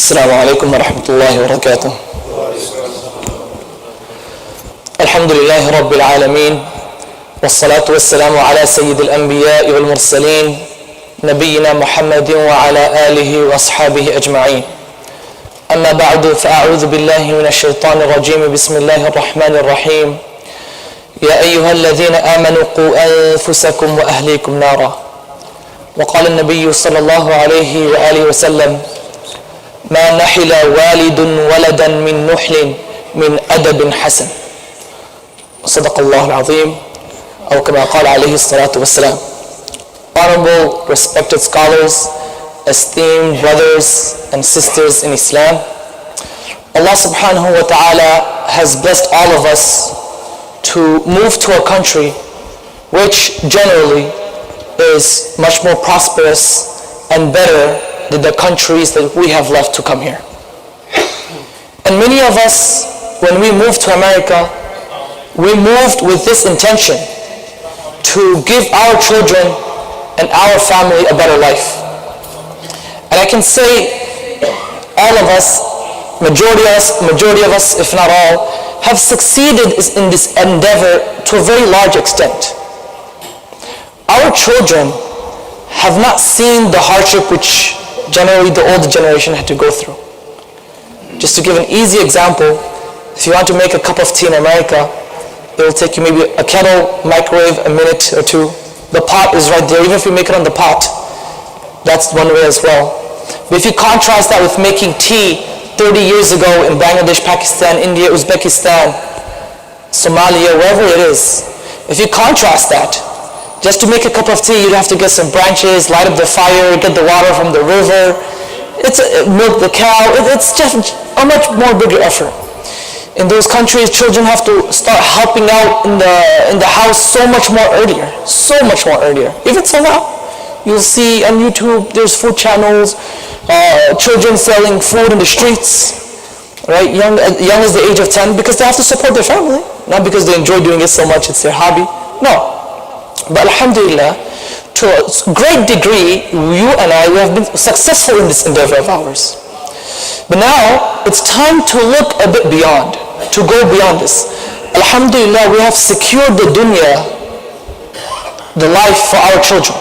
السلام عليكم ورحمة الله وبركاته. الحمد لله رب العالمين، والصلاة والسلام على سيد الأنبياء والمرسلين نبينا محمد وعلى آله وأصحابه أجمعين. أما بعد، فأعوذ بالله من الشيطان الرجيم. بسم الله الرحمن الرحيم. يا أيها الذين آمنوا قوا أنفسكم وأهليكم نارا. وقال النبي صلى الله عليه وآله وسلم: ما نحل والد ولدا من نحل من أدب حسن. صدق الله العظيم، أو كما قال عليه الصلاة والسلام. Honorable, respected scholars, esteemed brothers and sisters in Islam, Allah subhanahu wa ta'ala has blessed all of us to move to a country which generally is much more prosperous and better than the countries that we have left to come here. And many of us, when we moved to America, we moved with this intention to give our children and our family a better life. And I can say all of us, majority of us, if not all, have succeeded in this endeavor to a very large extent. Our children have not seen the hardship which generally the older generation had to go through. Just to give an easy example, if you want to make a cup of tea in America, it will take you maybe a kettle, microwave, a minute or two. The pot is right there. Even if you make it on the pot, that's one way as well. But if you contrast that with making tea 30 years ago in Bangladesh, Pakistan, India, Uzbekistan, Somalia, wherever it is, if you contrast that, just to make a cup of tea, you'd have to get some branches, light up the fire, get the water from the river, milk the cow. It's just a much more bigger effort. In those countries, children have to start helping out in the house so much more earlier. Even so now, you'll see on YouTube, there's food channels, children selling food in the streets, right? Young as the age of 10, because they have to support their family, not because they enjoy doing it so much, it's their hobby. No. But alhamdulillah, to a great degree, you and I, we have been successful in this endeavor of ours. But now, it's time to look a bit beyond, to go beyond this. Alhamdulillah, we have secured the dunya, the life for our children,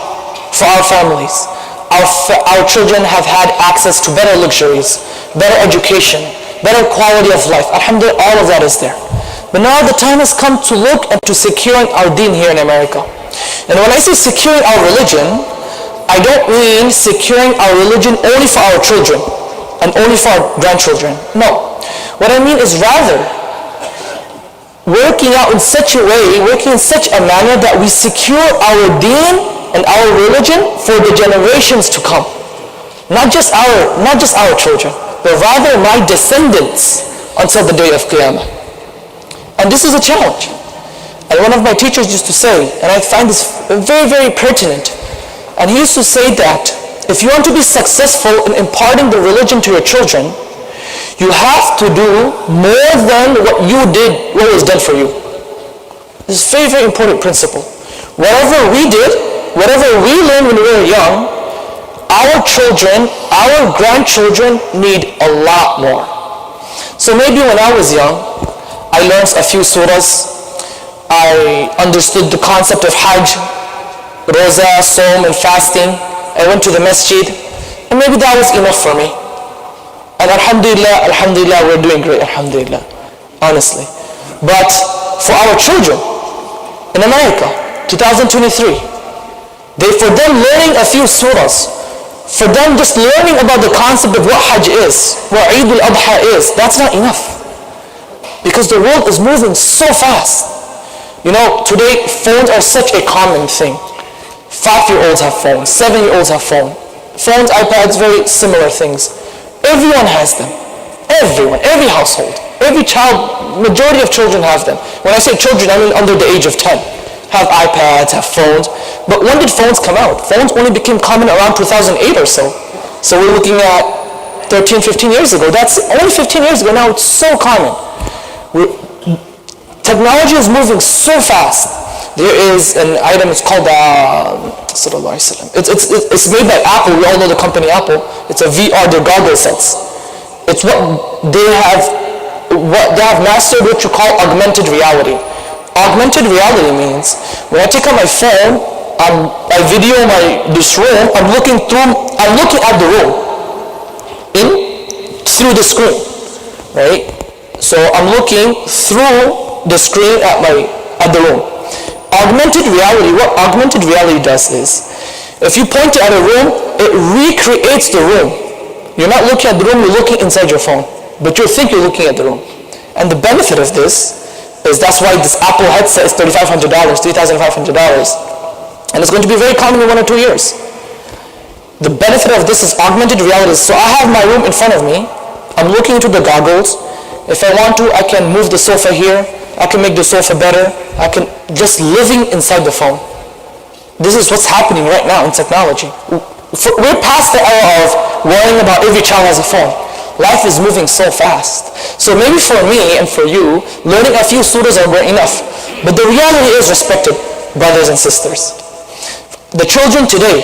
for our families. Our children have had access to better luxuries, better education, better quality of life. Alhamdulillah, all of that is there. But now the time has come to look at to securing our deen here in America. And when I say securing our religion, I don't mean securing our religion only for our children and only for our grandchildren. No. What I mean is rather working out in such a way, working in such a manner that we secure our deen and our religion for the generations to come. Not just our children, but rather my descendants until the day of Qiyamah. And this is a challenge. And one of my teachers used to say, and I find this very, very pertinent, and he used to say that if you want to be successful in imparting the religion to your children, you have to do more than what was done for you. This is a very, very important principle. Whatever we did, whatever we learned when we were young, our children, our grandchildren need a lot more. So maybe when I was young, I learned a few surahs, I understood the concept of Hajj, Roza, Sawm, and fasting. I went to the masjid, and maybe that was enough for me. And alhamdulillah, we're doing great, alhamdulillah, honestly. But for our children in America, 2023, for them learning a few surahs, for them just learning about the concept of what Hajj is, what Eid al-Adha is, that's not enough. Because the world is moving so fast. You know, today phones are such a common thing. 5-year-olds have phones, 7-year-olds have phones. Phones, iPads, very similar things. Everyone has them. Everyone, every household, every child, majority of children have them. When I say children, I mean under the age of 10. Have iPads, have phones. But when did phones come out? Phones only became common around 2008 or so. So we're looking at 13, 15 years ago. That's only 15 years ago. Now it's so common. Technology is moving so fast. There is an item, it's called it's made by Apple. We all know the company Apple. It's a VR, they're goggle sets. It's what they have mastered, what you call augmented reality. Augmented reality means when I take out my phone, I video this room, I'm looking at the room through the screen, right? So I'm looking through the screen at the room. Augmented reality, what augmented reality does is, if you point at a room, it recreates the room. You're not looking at the room, you're looking inside your phone, but you think you're looking at the room. And the benefit of this is, that's why this Apple headset is $3,500, $3,500, and it's going to be very common in 1 or 2 years. The benefit of this is augmented reality. So I have my room in front of me, I'm looking into the goggles. If I want to, I can move the sofa here, I can make the sofa better, I can just living inside the phone. This is what's happening right now in technology. We're past the era of worrying about every child has a phone. Life is moving so fast. So maybe for me and for you, learning a few surahs are enough. But the reality is, respected brothers and sisters, the children today,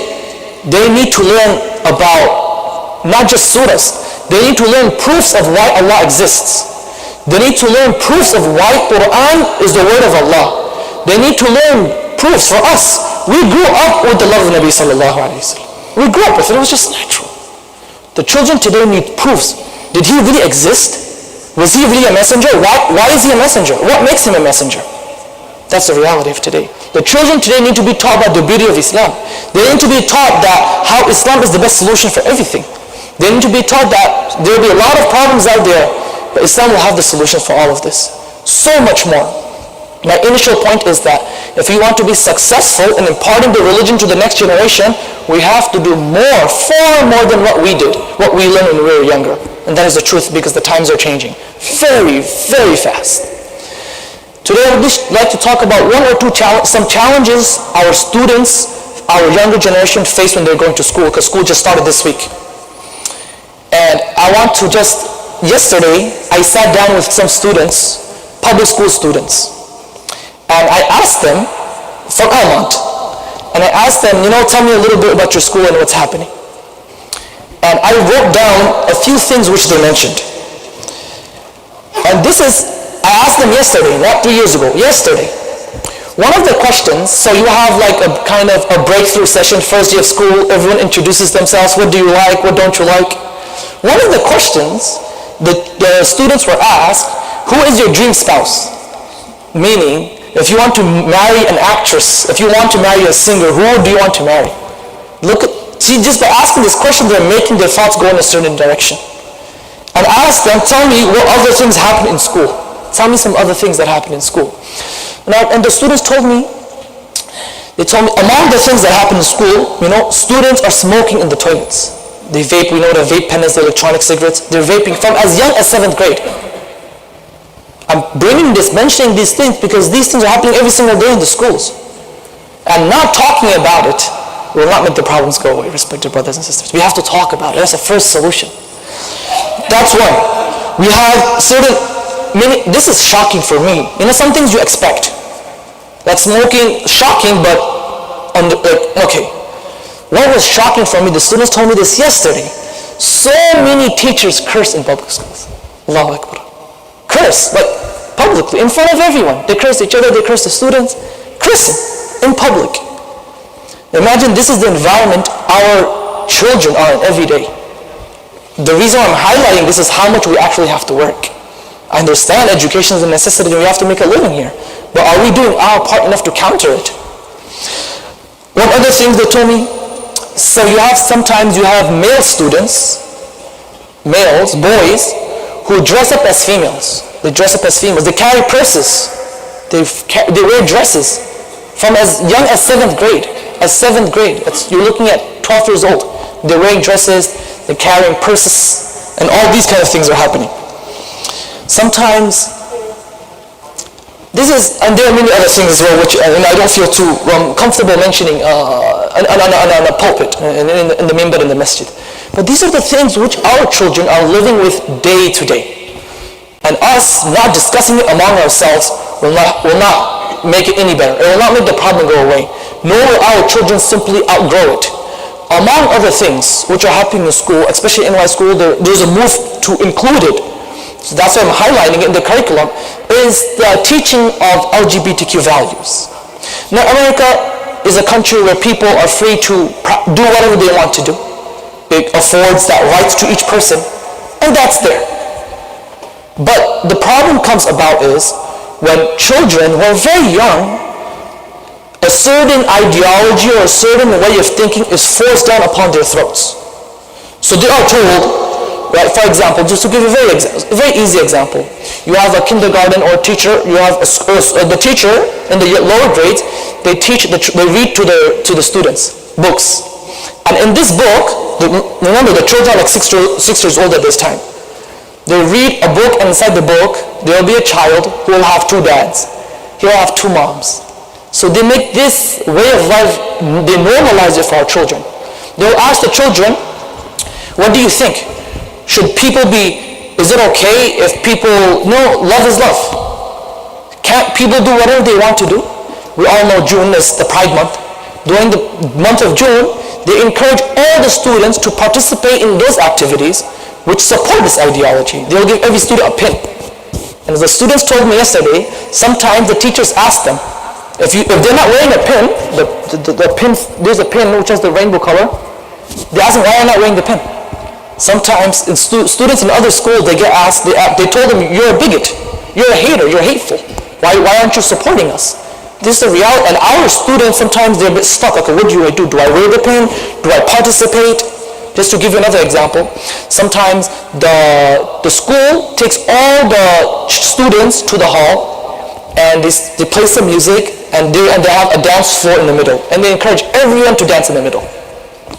they need to learn about not just surahs. They need to learn proofs of why Allah exists. They need to learn proofs of why Quran is the word of Allah. They need to learn proofs. For us, we grew up with the love of Nabi sallallahu alayhi wa sallam. We grew up with it. It was just natural. The children today need proofs. Did he really exist? Was he really a messenger? Why is he a messenger? What makes him a messenger? That's the reality of today. The children today need to be taught about the beauty of Islam. They need to be taught that how Islam is the best solution for everything. They need to be taught that there will be a lot of problems out there, but Islam will have the solution for all of this. So much more. My initial point is that if we want to be successful in imparting the religion to the next generation, we have to do more, far more than what we did, what we learned when we were younger. And that is the truth, because the times are changing very, very fast. Today I would like to talk about some challenges our students, our younger generation face when they're going to school, because school just started this week. And I want to yesterday I sat down with some students, public school students, and I asked them, from Almont, and I asked them, tell me a little bit about your school and what's happening. And I wrote down a few things which they mentioned. And I asked them yesterday, not 3 years ago, yesterday. One of the questions, so you have like a kind of a breakthrough session, first day of school, everyone introduces themselves, what do you like, what don't you like? One of the questions, the students were asked, who is your dream spouse? Meaning, if you want to marry an actress, if you want to marry a singer, who do you want to marry? See, just by asking this question, they're making their thoughts go in a certain direction. And I asked them, tell me what other things happen in school. Tell me some other things that happen in school. And the students told me, among the things that happen in school, students are smoking in the toilets. They vape, we know the vape pen is the electronic cigarettes. They're vaping from as young as 7th grade. I'm mentioning these things because these things are happening every single day in the schools. And not talking about it will not make the problems go away, respected brothers and sisters. We have to talk about it. That's the first solution. That's one. We have this is shocking for me. Some things you expect. That smoking, shocking, but okay. What was shocking for me, the students told me this yesterday. So many teachers curse in public schools. Allahu Akbar. Curse, publicly, in front of everyone. They curse each other, they curse the students. Cursing in public. Imagine this is the environment our children are in every day. The reason I'm highlighting this is how much we actually have to work. I understand education is a necessity and we have to make a living here. But are we doing our part enough to counter it? One other thing they told me, so sometimes you have male students, males, boys, who dress up as females. They dress up as females. They carry purses. They wear dresses from as young as 7th grade. You're looking at 12 years old. They're wearing dresses, they're carrying purses, and all these kind of things are happening. Sometimes, and there are many other things as well, which I don't feel too comfortable mentioning on a pulpit, in the minbar in the masjid. But these are the things which our children are living with day to day. And us not discussing it among ourselves will not make it any better. It will not make the problem go away. Nor will our children simply outgrow it. Among other things which are happening in school, especially in NY school, there's a move to to include it, so that's why I'm highlighting it in the curriculum, is the teaching of LGBTQ values. Now, America is a country where people are free to do whatever they want to do. It affords that rights to each person, and that's there. But the problem comes about is when children who are very young, a certain ideology or a certain way of thinking is forced down upon their throats. So they are told, right, for example, just to give a very easy example, you have a kindergarten or teacher, you have the teacher in the lower grades, they read to the students books. And in this book, remember the children are like 6 years old at this time. They read a book, and inside the book, there will be a child who will have 2 dads. He will have 2 moms. So they make this way of life, they normalize it for our children. They will ask the children, what do you think? Should people is it okay if people, no, love is love. Can't people do whatever they want to do? We all know June is the Pride Month. During the month of June, they encourage all the students to participate in those activities which support this ideology. They will give every student a pin. And as the students told me yesterday, sometimes the teachers ask them, if they're not wearing a pin, the pin, there's a pin which has the rainbow color, they ask them why are you not wearing the pin. Sometimes students in other schools, they get asked, they told them, you're a bigot, you're a hater, you're hateful. Why aren't you supporting us? This is the reality, and our students sometimes they're a bit stuck. Okay, what do I do? Do I wear the pin? Do I participate? Just to give you another example, sometimes the school takes all the students to the hall, and they play some music, and they have a dance floor in the middle, and they encourage everyone to dance in the middle.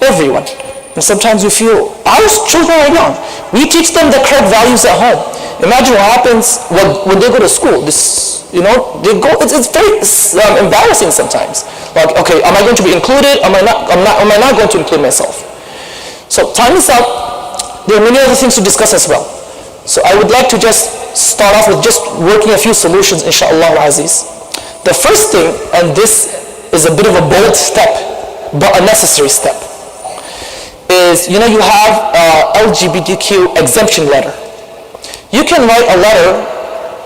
Everyone. And sometimes you feel, our children are young. We teach them the correct values at home. Imagine what happens when they go to school. It's very embarrassing sometimes. Like, okay, am I going to be included? Am I not going to include myself? So time is up. There are many other things to discuss as well. So I would like to just start off with just working a few solutions, inshallah aziz. The first thing, and this is a bit of a bold step, but a necessary step, is, you have LGBTQ exemption letter. You can write a letter.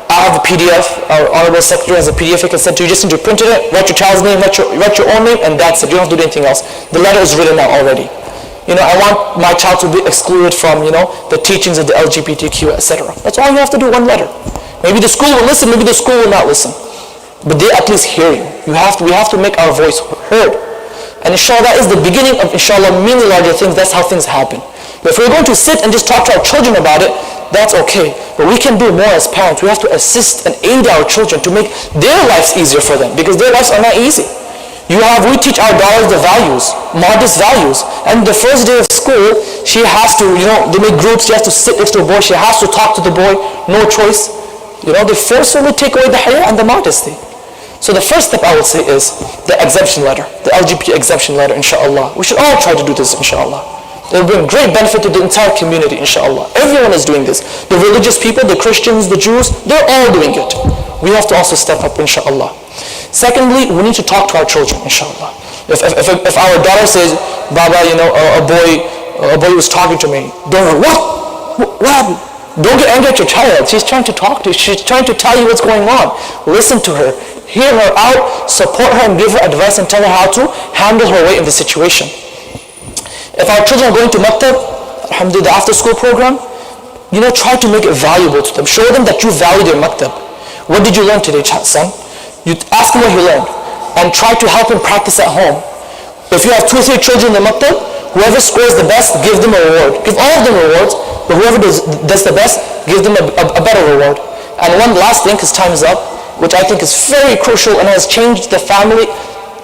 I have a PDF, our Honorable Secretary has a PDF you can send to you. Just need to print it, write your child's name, write your own name, and that's it. You don't have to do anything else. The letter is written out already. I want my child to be excluded from, the teachings of the LGBTQ, etc. That's all you have to do, one letter. Maybe the school will listen, maybe the school will not listen. But they at least hear you. We have to make our voice heard. And inshallah, that is the beginning of, inshallah, many larger things. That's how things happen. But if we're going to sit and just talk to our children about it, that's okay. But we can do more as parents. We have to assist and aid our children to make their lives easier for them, because their lives are not easy. We teach our daughters the values, modest values. And the first day of school, she has to, they make groups, she has to sit next to a boy, she has to talk to the boy, no choice. They forcefully take away the haya and the modesty. So the first step I would say is the exemption letter, the LGBT exemption letter, inshallah. We should all try to do this, inshallah. It will bring great benefit to the entire community, inshallah. Everyone is doing this. The religious people, the Christians, the Jews, they're all doing it. We have to also step up, inshallah. Secondly, we need to talk to our children, inshallah. If our daughter says, Baba, a boy was talking to me, don't, what happened? Don't get angry at your child. She's trying to talk to you. She's trying to tell you what's going on. Listen to her. Hear her out, support her, and give her advice and tell her how to handle her way in the situation. If our children are going to maktab, alhamdulillah, the after school program, try to make it valuable to them. Show them that you value their maktab. What did you learn today, son? You ask him what he learned, and try to help him practice at home. If you have 2 or 3 children in the maktab, whoever scores the best, give them a reward. Give all of them rewards, but whoever does the best, give them a better reward. And one last thing, because time is up, which I think is very crucial and has changed the family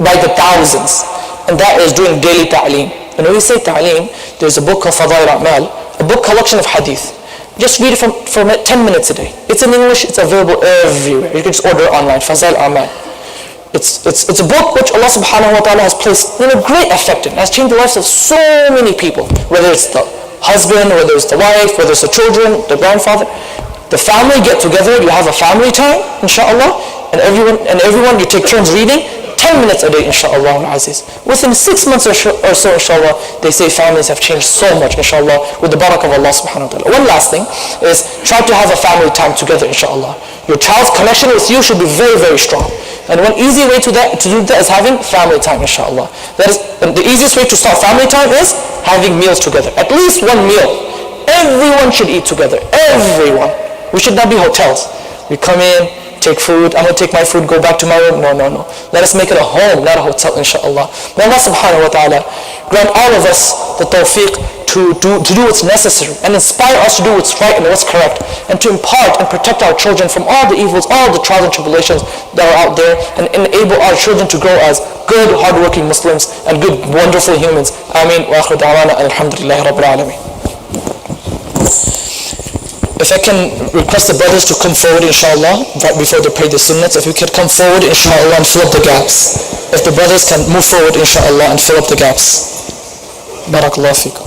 by the thousands, and that is doing daily ta'aleem. And when we say ta'aleem, there's a book called Fadail A'mal, a book collection of hadith. Just read it for 10 minutes a day. It's in English, it's available everywhere. You can just order it online, Fadail A'mal. It's a book which Allah subhanahu wa ta'ala has placed a great effect in. It has changed the lives of so many people, whether it's the husband, whether it's the wife, whether it's the children, the grandfather. The family get together, you have a family time, inshallah, and everyone you take turns reading. 10 10 minutes a day, inshallah al-aziz. Within 6 months or so, inshallah, they say families have changed so much, inshallah, with the barakah of Allah subhanahu wa ta'ala. One last thing is try to have a family time together, inshallah. Your child's connection with you should be very, very strong. And one easy way to do that is having family time, inshallah. That is, the easiest way to start family time is having meals together. At least one meal. Everyone should eat together. Everyone. We should not be hotels. We come in, take food, I'm going to take my food, go back to my room. No. Let us make it a home, not a hotel, inshallah. May Allah subhanahu wa ta'ala grant all of us the tawfiq to do what's necessary and inspire us to do what's right and what's correct, and to impart and protect our children from all the evils, all the trials and tribulations that are out there, and enable our children to grow as good, hardworking Muslims and good, wonderful humans. Ameen. Wa akhiru da'wana alhamdulillahi rabbil alameen. If I can request the brothers to come forward, inshallah, right before they pray the sunnahs. If we could come forward, inshallah, and fill up the gaps. If the brothers can move forward, inshallah, and fill up the gaps. Barakallahu feekum.